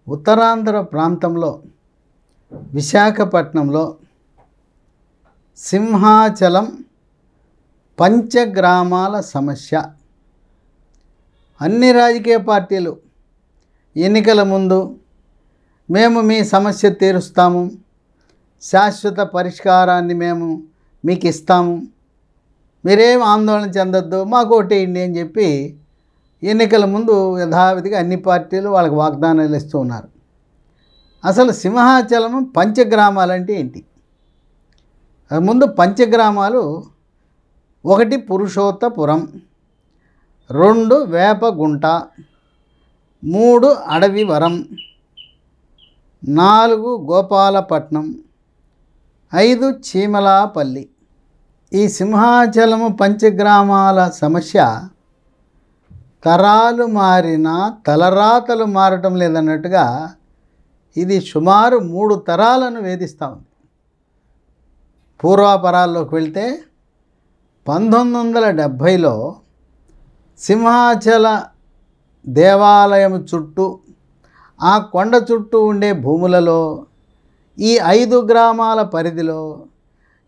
ఉత్తరాంధ్ర ప్రాంతంలో విశాఖపట్నంలో సింహాచలం పంచగ్రామాల సమస్య. అన్ని రాజకీయ పార్టీలు ఎన్నికల ముందు మేము మీ సమస్య తీరుస్తాము, శాశ్వత పరిష్కారాన్ని మేము మీకు ఇస్తాము, మీరేం ఆందోళన చెందొద్దు, మాకు ఓటేయండి అని చెప్పి ఎన్నికల ముందు యథావిధిగా అన్ని పార్టీలు వాళ్ళకి వాగ్దానాలు ఇస్తూ ఉన్నారు. అసలు సింహాచలం పంచగ్రామాలంటే ఏంటి? ముందు పంచగ్రామాలు: 1 పురుషోత్తపురం, 2 వేపగుంట, 3 అడవివరం, 4 గోపాలపట్నం, 5 చీమలాపల్లి. ఈ సింహాచలము పంచగ్రామాల సమస్య తరాలు మారినా తలరాతలు మారటం లేదన్నట్టుగా ఇది సుమారు 3 తరాలను వేధిస్తూ ఉంది. పూర్వాపరాల్లోకి వెళ్తే 1970లో సింహాచల దేవాలయం చుట్టూ, ఆ కొండ చుట్టూ ఉండే భూములలో ఈ 5 గ్రామాల పరిధిలో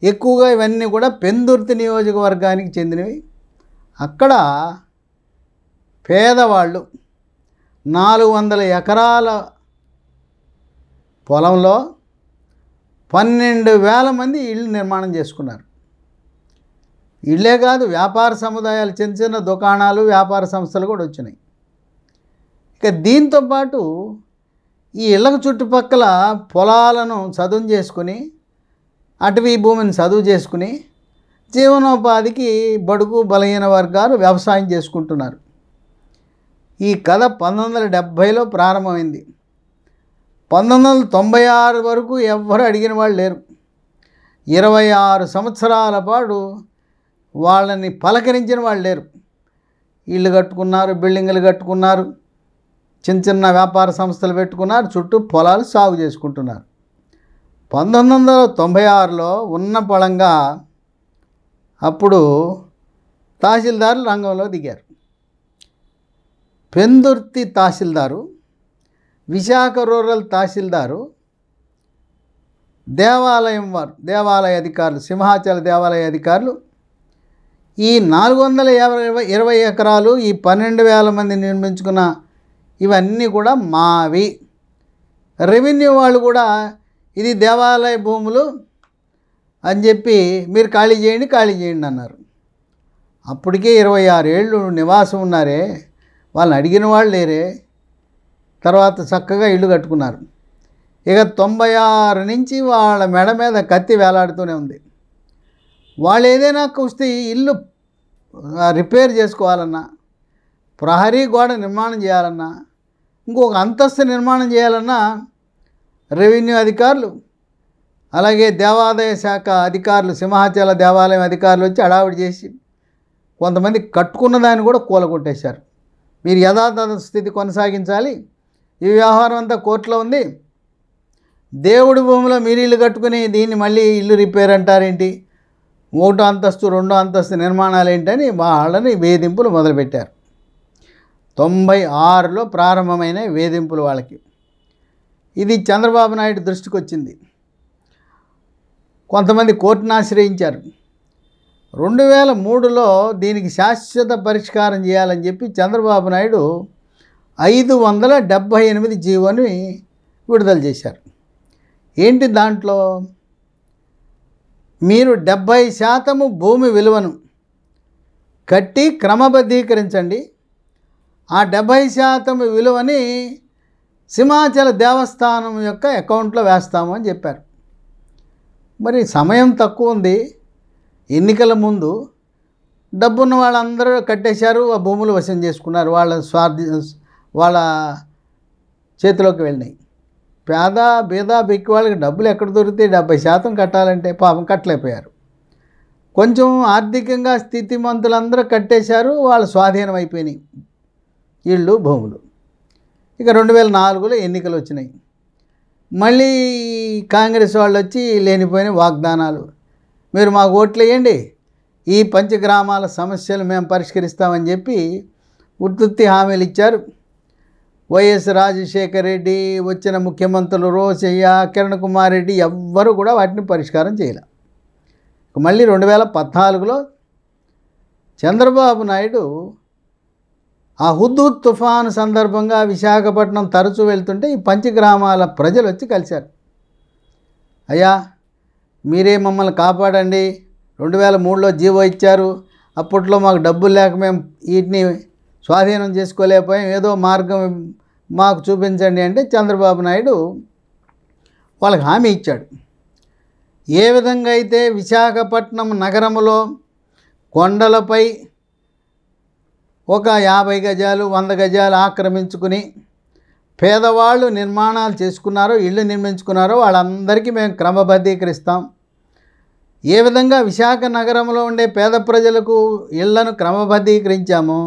ఎక్కువగా ఇవన్నీ కూడా పెందుర్తి నియోజకవర్గానికి చెందినవి. అక్కడ పేదవాళ్ళు 400 ఎకరాల పొలంలో 12,000 మంది ఇళ్ళు నిర్మాణం చేసుకున్నారు. ఇళ్ళే కాదు, వ్యాపార సముదాయాలు, చిన్న చిన్న దుకాణాలు, వ్యాపార సంస్థలు కూడా వచ్చినాయి. ఇక దీంతోపాటు ఈ ఇళ్ళకు చుట్టుపక్కల పొలాలను చదును చేసుకుని, అటవీ భూమిని చదువు చేసుకుని జీవనోపాధికి బడుగు బలహీన వర్గాలు వ్యవసాయం చేసుకుంటున్నారు. ఈ కథ 1970లో ప్రారంభమైంది. 1996 వరకు ఎవ్వరు అడిగిన వాళ్ళు లేరు. 26 సంవత్సరాల పాటు వాళ్ళని పలకరించిన వాళ్ళు లేరు. ఇళ్ళు కట్టుకున్నారు, బిల్డింగులు కట్టుకున్నారు, చిన్న చిన్న వ్యాపార సంస్థలు పెట్టుకున్నారు, చుట్టూ పొలాలు సాగు చేసుకుంటున్నారు. 1996లో ఉన్న పళంగా అప్పుడు తహసీల్దారులు రంగంలో దిగారు. పెందుర్తి తహసీల్దారు, విశాఖ రూరల్ తహసీల్దారు, దేవాలయ అధికారులు, సింహాచల దేవాలయ అధికారులు ఈ 420 ఎకరాలు, ఈ 12,000 మంది నిర్మించుకున్న ఇవన్నీ కూడా మావి. రెవెన్యూ వాళ్ళు కూడా ఇది దేవాలయ భూములు అని చెప్పి మీరు ఖాళీ చేయండి అన్నారు. అప్పటికే 26 ఏళ్ళు నివాసం ఉన్నారే, వాళ్ళని అడిగిన వాళ్ళు లేరే. తర్వాత చక్కగా ఇల్లు కట్టుకున్నారు. ఇక 96 నుంచి వాళ్ళ మెడ మీద కత్తి వేలాడుతూనే ఉంది. వాళ్ళు ఏదైనా వస్తే ఇల్లు రిపేర్ చేసుకోవాలన్నా, ప్రహరీ గోడ నిర్మాణం చేయాలన్నా, ఇంకొక అంతస్తు నిర్మాణం చేయాలన్నా రెవెన్యూ అధికారులు, అలాగే దేవాదాయ శాఖ అధికారులు, సింహాచల దేవాలయం అధికారులు వచ్చి హడావిడి చేసి కొంతమంది కట్టుకున్న దాన్ని కూడా కూలగొట్టేశారు. మీరు యథాతథ స్థితి కొనసాగించాలి, ఈ వ్యవహారం అంతా కోర్టులో ఉంది, దేవుడి భూమిలో మీరు ఇల్లు కట్టుకుని దీన్ని మళ్ళీ ఇల్లు రిపేర్ అంటారేంటి, 1 అంతస్తు 2 అంతస్తు నిర్మాణాలు ఏంటని వాళ్ళని వేధింపులు మొదలుపెట్టారు. 96లో ప్రారంభమైన వేధింపులు వాళ్ళకి. ఇది చంద్రబాబు నాయుడు దృష్టికి వచ్చింది. కొంతమంది కోర్టును ఆశ్రయించారు. 2003లో దీనికి శాశ్వత పరిష్కారం చేయాలని చెప్పి చంద్రబాబు నాయుడు 578 జీవోని విడుదల చేశారు. ఏంటి దాంట్లో? మీరు 70% భూమి విలువను కట్టి క్రమబద్ధీకరించండి, ఆ 70% విలువని సింహాచల దేవస్థానం యొక్క అకౌంట్లో వేస్తాము అని చెప్పారు. మరి సమయం తక్కువ ఉంది, ఎన్నికల ముందు డబ్బున్న వాళ్ళందరూ కట్టేశారు, ఆ భూములు వశం చేసుకున్నారు, వాళ్ళ చేతిలోకి వెళ్ళినాయి. పేద బీద బెక్కి వాళ్ళకి డబ్బులు ఎక్కడ దొరికితే 70% కట్టాలంటే పాపం కట్టలేకపోయారు. కొంచెం ఆర్థికంగా స్థితిమంతులందరూ కట్టేశారు, వాళ్ళు స్వాధీనం అయిపోయినాయి ఇళ్ళు, భూములు. ఇక 2004లో ఎన్నికలు వచ్చినాయి. మళ్ళీ కాంగ్రెస్ వాళ్ళు వచ్చి లేనిపోయిన వాగ్దానాలు, మీరు మాకు ఓట్లు వేయండి, ఈ పంచగ్రామాల సమస్యలు మేము పరిష్కరిస్తామని చెప్పి ఉత్తుత్తి హామీలు ఇచ్చారు. వైఎస్ రాజశేఖర రెడ్డి, వచ్చిన ముఖ్యమంత్రులు రోసయ్య, కిరణ్ కుమార్ రెడ్డి ఎవ్వరు కూడా వాటిని పరిష్కారం చేయలే. మళ్ళీ 2014లో చంద్రబాబు నాయుడు ఆ హుద్హుద్ తుఫాను సందర్భంగా విశాఖపట్నం తరచూ వెళ్తుంటే ఈ పంచగ్రామాల ప్రజలు వచ్చి కలిశారు. అయ్యా, మీరే మమ్మల్ని కాపాడండి, 2003లో జీవో ఇచ్చారు, అప్పట్లో మాకు డబ్బులు లేక మేము వీటిని స్వాధీనం చేసుకోలేకపోయాం, ఏదో మార్గం మాకు చూపించండి అంటే చంద్రబాబు నాయుడు వాళ్ళకి హామీ ఇచ్చాడు. ఏ విధంగా అయితే విశాఖపట్నం నగరంలో కొండలపై ఒక 50 గజాలు 100 గజాలు ఆక్రమించుకుని పేదవాళ్ళు నిర్మాణాలు చేసుకున్నారో, ఇళ్ళు నిర్మించుకున్నారో వాళ్ళందరికీ మేము క్రమబద్ధీకరిస్తాం. ఏ విధంగా విశాఖ నగరంలో ఉండే పేద ప్రజలకు ఇళ్లను క్రమబద్ధీకరించామో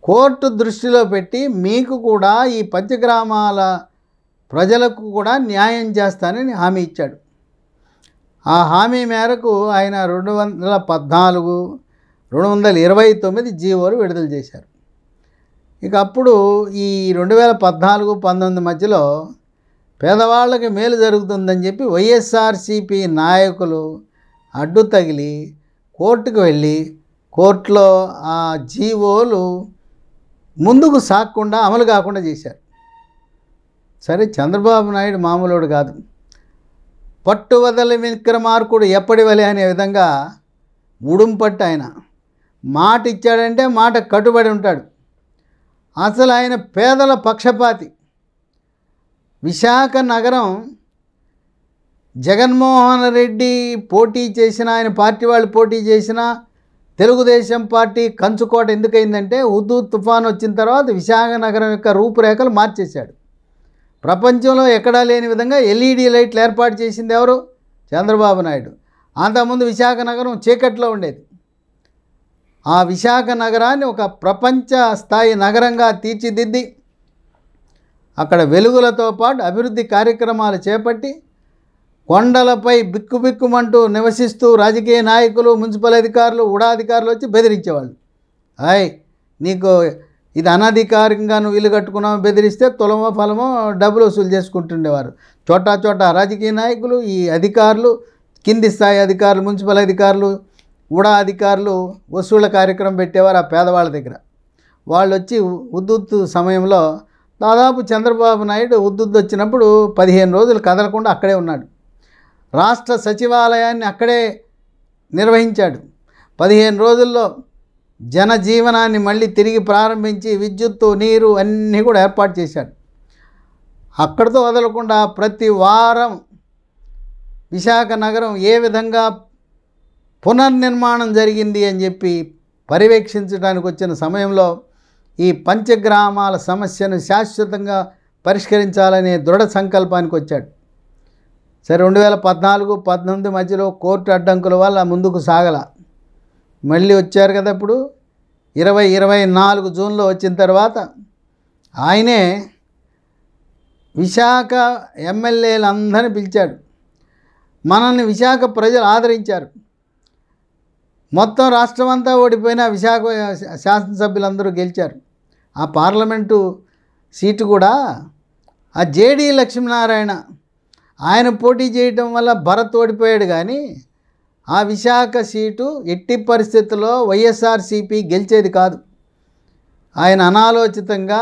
కోర్టు దృష్టిలో పెట్టి మీకు కూడా ఈ పంచగ్రామాల ప్రజలకు కూడా న్యాయం చేస్తానని హామీ ఇచ్చాడు. ఆ హామీ మేరకు ఆయన 214, 229 జీవోలు విడుదల చేశారు. ఇక అప్పుడు ఈ 2014-19 మధ్యలో పేదవాళ్ళకి మేలు జరుగుతుందని చెప్పి వైఎస్ఆర్సీపీ నాయకులు అడ్డు తగిలి కోర్టుకు వెళ్ళి కోర్టులో ఆ జీవోలు ముందుకు సాగకుండా అమలు కాకుండా చేశారు. సరే, చంద్రబాబు నాయుడు మామూలుడు కాదు. పట్టువదల విక్రమార్కుడు ఎప్పటి వలె అనే విధంగా ఉడుంపట్టు ఆయన మాట ఇచ్చాడంటే మాట కట్టుబడి ఉంటాడు. అసలు ఆయన పేదల పక్షపాతి. విశాఖ నగరం జగన్మోహన్ రెడ్డి పోటీ చేసిన, ఆయన పార్టీ వాళ్ళు పోటీ చేసిన తెలుగుదేశం పార్టీ కంచుకోట ఎందుకైందంటే హుద్హుద్ తుఫాన్ వచ్చిన తర్వాత విశాఖ నగరం యొక్క రూపురేఖలు మార్చేశాడు. ప్రపంచంలో ఎక్కడా లేని విధంగా ఎల్ఈడి లైట్లు ఏర్పాటు చేసింది ఎవరు? చంద్రబాబు నాయుడు. అంతకుముందు విశాఖ నగరం చీకట్లో ఉండేది. ఆ విశాఖ నగరాన్ని ఒక ప్రపంచ స్థాయి నగరంగా తీర్చిదిద్ది అక్కడ వెలుగులతో పాటు అభివృద్ధి కార్యక్రమాలు చేపట్టి కొండలపై బిక్కుబిక్కుమంటూ నివసిస్తూ రాజకీయ నాయకులు, మున్సిపల్ అధికారులు, ఉడా అధికారులు వచ్చి బెదిరించేవాళ్ళు. నీకు ఇది అనధికారికంగా నువ్వు ఇల్లు కట్టుకున్నావు బెదిరిస్తే తులమో ఫలమో డబ్బులు వసూలు చేసుకుంటుండేవారు. చోటా రాజకీయ నాయకులు, ఈ అధికారులు, కింది స్థాయి అధికారులు, మున్సిపల్ అధికారులు, ఉడా అధికారులు వసూళ్ల కార్యక్రమం పెట్టేవారు ఆ పేదవాళ్ళ దగ్గర. వాళ్ళు వచ్చి హుద్హుద్ సమయంలో దాదాపు చంద్రబాబు నాయుడు హుద్హుద్ వచ్చినప్పుడు 15 రోజులు కదలకుండా అక్కడే ఉన్నాడు. రాష్ట్ర సచివాలయాన్ని అక్కడే నిర్వహించాడు. 15 రోజుల్లో జనజీవనాన్ని మళ్ళీ తిరిగి ప్రారంభించి విద్యుత్తు, నీరు అన్నీ కూడా ఏర్పాటు చేశాడు. అక్కడితో వదలకుండా ప్రతి వారం విశాఖ నగరం ఏ విధంగా పునర్నిర్మాణం జరిగింది అని చెప్పి పర్యవేక్షించడానికి వచ్చిన సమయంలో ఈ పంచగ్రామాల సమస్యను శాశ్వతంగా పరిష్కరించాలనే దృఢ సంకల్పానికి వచ్చాడు. సరే, 2014-19 మధ్యలో కోర్టు అడ్డంకుల వల్ల ముందుకు సాగల. మళ్ళీ వచ్చారు కదా, ఇప్పుడు 2024 జూన్లో వచ్చిన తర్వాత ఆయనే విశాఖ ఎమ్మెల్యేలందరినీ పిలిచాడు. మనల్ని విశాఖ ప్రజలు ఆదరించారు. మొత్తం రాష్ట్రం అంతా ఓడిపోయిన విశాఖ శాసనసభ్యులందరూ గెలిచారు. ఆ పార్లమెంటు సీటు కూడా ఆ జేడీ లక్ష్మీనారాయణ ఆయన పోటీ చేయడం వల్ల భరత్ ఓడిపోయాడు. కానీ ఆ విశాఖ సీటు ఎట్టి పరిస్థితుల్లో వైఎస్ఆర్సీపీ గెలిచేది కాదు. ఆయన అనాలోచితంగా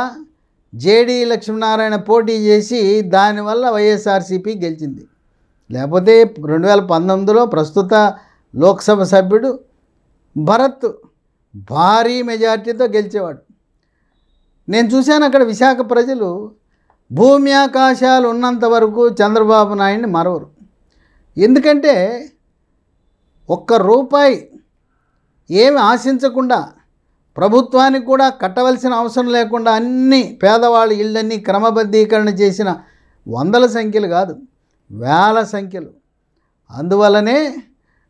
జేడీ లక్ష్మీనారాయణ పోటీ చేసి దానివల్ల వైఎస్ఆర్సీపీ గెలిచింది. లేకపోతే 2019లో ప్రస్తుత లోక్సభ సభ్యుడు భరత్ భారీ మెజార్టీతో గెలిచేవాడు. నేను చూశాను అక్కడ విశాఖ ప్రజలు భూమి ఆకాశాలు ఉన్నంత వరకు చంద్రబాబు నాయుడిని మరవరు. ఎందుకంటే ₹1 ఏమి ఆశించకుండా ప్రభుత్వానికి కూడా కట్టవలసిన అవసరం లేకుండా అన్ని పేదవాళ్ళ ఇళ్ళన్నీ క్రమబద్ధీకరణ చేసిన వందల సంఖ్యలు కాదు, వేల సంఖ్యలు. అందువల్లనే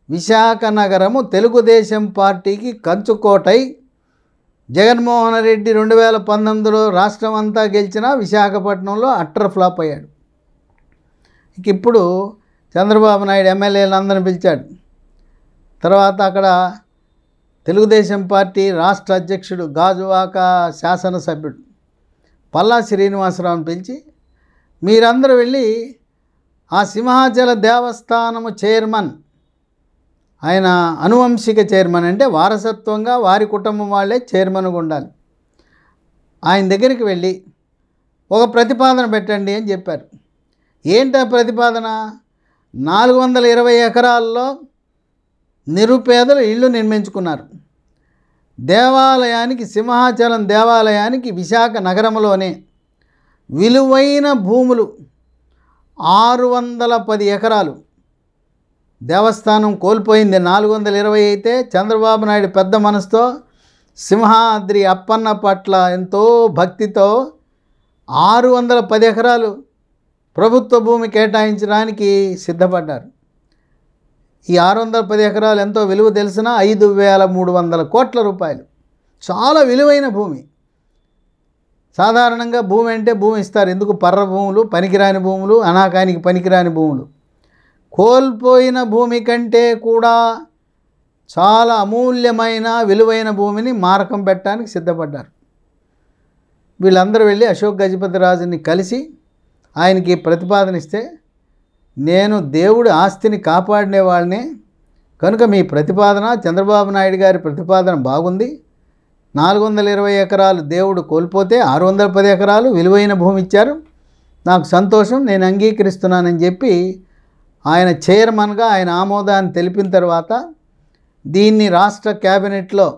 విశాఖ నగరము తెలుగుదేశం పార్టీకి కంచుకోటై జగన్మోహన్ రెడ్డి 2019లో రాష్ట్రం అంతా గెలిచినా విశాఖపట్నంలో అట్టర్ ఫ్లాప్ అయ్యాడు. ఇప్పుడు చంద్రబాబు నాయుడు ఎమ్మెల్యేలందరిని పిలిచాడు. తర్వాత అక్కడ తెలుగుదేశం పార్టీ రాష్ట్ర అధ్యక్షుడు గాజువాక శాసనసభ్యుడు పల్లా శ్రీనివాసరావుని పిలిచి, మీరందరూ వెళ్ళి ఆ సింహాచల దేవస్థానము చైర్మన్, ఆయన అనువంశిక చైర్మన్, అంటే వారసత్వంగా వారి కుటుంబం వాళ్ళే చైర్మన్గా ఉండాలి, ఆయన దగ్గరికి వెళ్ళి ఒక ప్రతిపాదన పెట్టండి అని చెప్పారు. ఏంటి ఆ ప్రతిపాదన? 420 ఎకరాల్లో నిరుపేదలు ఇళ్ళు నిర్మించుకున్నారు. దేవాలయానికి, సింహాచలం దేవాలయానికి విశాఖ నగరంలోనే విలువైన భూములు 610 ఎకరాలు. దేవస్థానం కోల్పోయింది 420 అయితే, చంద్రబాబు నాయుడు పెద్ద మనసుతో సింహాద్రి అప్పన్న పట్ల ఎంతో భక్తితో 610 ఎకరాలు ప్రభుత్వ భూమి కేటాయించడానికి సిద్ధపడ్డారు. ఈ 610 ఎకరాలు ఎంతో విలువ తెలిసినా 5,300 కోట్ల రూపాయలు. చాలా విలువైన భూమి. సాధారణంగా భూమి అంటే భూమి ఇస్తారు, ఎందుకు? పర్ర భూములు, పనికిరాని భూములు, అనాకానికి పనికిరాని భూములు. కోల్పోయిన భూమి కంటే కూడా చాలా అమూల్యమైన విలువైన భూమిని మారకం పెట్టడానికి సిద్ధపడ్డారు. వీళ్ళందరూ వెళ్ళి అశోక్ గజపతిరాజుని కలిసి ఆయనకి ప్రతిపాదన ఇస్తే, నేను దేవుడి ఆస్తిని కాపాడినే వాళ్ళని, కనుక మీ ప్రతిపాదన, చంద్రబాబు నాయుడు గారి ప్రతిపాదన బాగుంది, 420 ఎకరాలు దేవుడు కోల్పోతే 610 ఎకరాలు విలువైన భూమి ఇచ్చారు, నాకు సంతోషం, నేను అంగీకరిస్తున్నానని చెప్పి ఆయన చైర్మన్గా ఆయన ఆమోదాన్ని తెలిపిన తర్వాత దీన్ని రాష్ట్ర క్యాబినెట్లో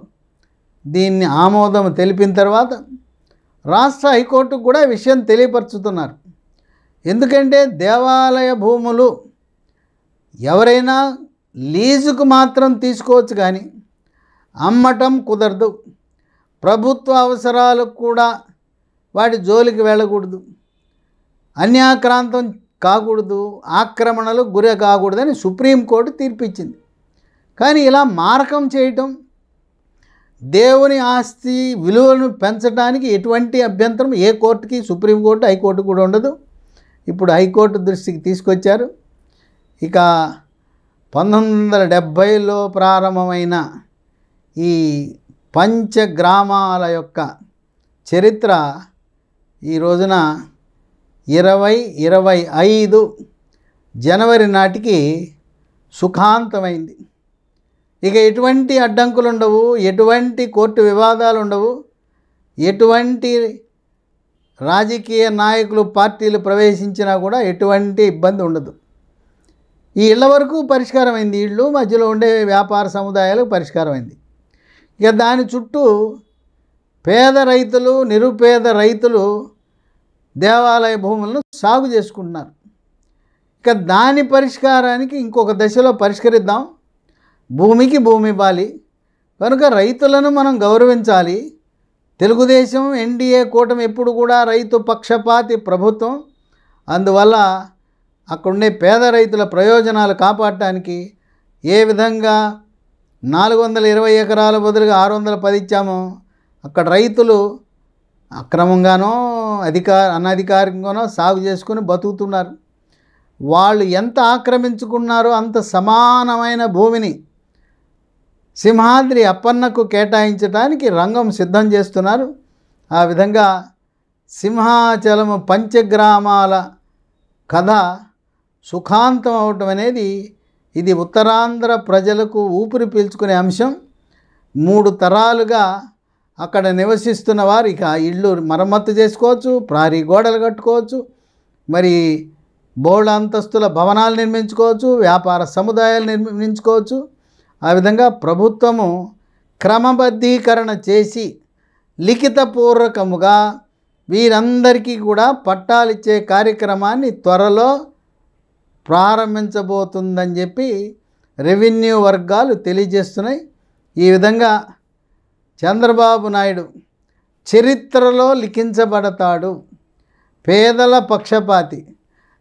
దీన్ని ఆమోదం తెలిపిన తర్వాత రాష్ట్ర హైకోర్టుకు కూడా విషయం తెలియపరుచుతున్నారు. ఎందుకంటే దేవాలయ భూములు ఎవరైనా లీజుకు మాత్రం తీసుకోవచ్చు, కానీ అమ్మటం కుదరదు. ప్రభుత్వ అవసరాలకు కూడా వాటి జోలికి వెళ్ళకూడదు, అన్యాక్రాంతం కాకూడదు, ఆక్రమణలకు గురి కాకూడదని సుప్రీంకోర్టు తీర్పిచ్చింది. కానీ ఇలా మారకం చేయటం, దేవుని ఆస్తి విలువను పెంచడానికి ఎటువంటి అభ్యంతరం ఏ కోర్టుకి, సుప్రీంకోర్టు, హైకోర్టు కూడా ఉండదు. ఇప్పుడు హైకోర్టు దృష్టికి తీసుకొచ్చారు. ఇక 1970లో ప్రారంభమైన ఈ పంచగ్రామాల యొక్క చరిత్ర ఈ రోజున 2025 జనవరి నాటికి సుఖాంతమైంది. ఇక ఎటువంటి అడ్డంకులు ఉండవు, ఎటువంటి కోర్టు వివాదాలు ఉండవు, ఎటువంటి రాజకీయ నాయకులు, పార్టీలు ప్రవేశించినా కూడా ఎటువంటి ఇబ్బంది ఉండదు. ఈ ఇళ్ల వరకు పరిష్కారమైంది, ఇళ్ళు మధ్యలో ఉండే వ్యాపార సముదాయాలకు పరిష్కారమైంది. ఇక దాని చుట్టూ పేద రైతులు, నిరుపేద రైతులు దేవాలయ భూములను సాగు చేసుకుంటున్నారు. ఇక దాని పరిష్కారానికి ఇంకొక దశలో పరిష్కరిద్దాం. భూమికి భూమి ఇవ్వాలి, కనుక రైతులను మనం గౌరవించాలి. తెలుగుదేశం, ఎన్డీఏ కూటమి ఎప్పుడు కూడా రైతు పక్షపాతి ప్రభుత్వం. అందువల్ల అక్కడుండే పేద రైతుల ప్రయోజనాలు కాపాడటానికి ఏ విధంగా 420 ఎకరాల బదులుగా 610 ఇచ్చామో, అక్కడ రైతులు అక్రమంగానో అనధికారికంగానో సాగు చేసుకుని బతుకుతున్నారు. వాళ్ళు ఎంత ఆక్రమించుకున్నారో అంత సమానమైన భూమిని సింహాద్రి అప్పన్నకు కేటాయించడానికి రంగం సిద్ధం చేస్తున్నారు. ఆ విధంగా సింహాచలము పంచగ్రామాల కథ సుఖాంతం అవటం అనేది ఇది ఉత్తరాంధ్ర ప్రజలకు ఊపిరి పీల్చుకునే అంశం. 3 తరాలుగా అక్కడ నివసిస్తున్న వారు ఇక ఇళ్ళు మరమ్మత్తు చేసుకోవచ్చు, ప్రహరీ గోడలు కట్టుకోవచ్చు, మరి బోల్డ్ అంతస్తుల భవనాలు నిర్మించుకోవచ్చు, వ్యాపార సముదాయాలు నిర్మించుకోవచ్చు. ఆ విధంగా ప్రభుత్వము క్రమబద్ధీకరణ చేసి లిఖితపూర్వకముగా వీరందరికీ కూడా పట్టాలిచ్చే కార్యక్రమాన్ని త్వరలో ప్రారంభించబోతుందని చెప్పి రెవెన్యూ వర్గాలు తెలియజేస్తున్నాయి. ఈ విధంగా చంద్రబాబు నాయుడు చరిత్రలో లిఖించబడతాడు. పేదల పక్షపాతి,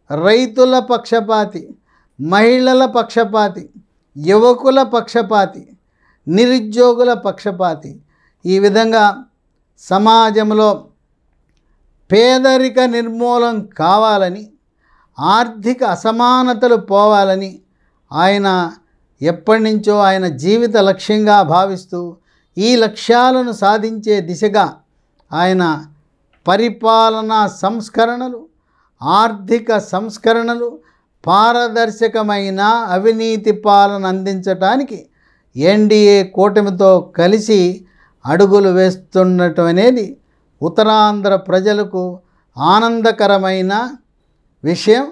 రైతుల పక్షపాతి, మహిళల పక్షపాతి, యువకుల పక్షపాతి, నిరుద్యోగుల పక్షపాతి. ఈ విధంగా సమాజంలో పేదరిక నిర్మూలన కావాలని, ఆర్థిక అసమానతలు పోవాలని ఆయన ఎప్పటి నుంచో ఆయన జీవిత లక్ష్యంగా భావిస్తూ ఈ లక్ష్యాలను సాధించే దిశగా ఆయన పరిపాలనా సంస్కరణలు, ఆర్థిక సంస్కరణలు, పారదర్శకమైన అవినీతి పాలన అందించడానికి ఎన్డీఏ కూటమితో కలిసి అడుగులు వేస్తుండటం అనేది ఉత్తరాంధ్ర ప్రజలకు ఆనందకరమైన విషయం.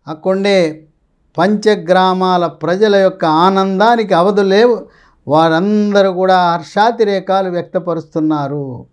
అక్కడే పంచగ్రామాల ప్రజల యొక్క ఆనందానికి అవధులేవు. వారందరూ కూడా హర్షాతిరేకాలు వ్యక్తపరుస్తున్నారు.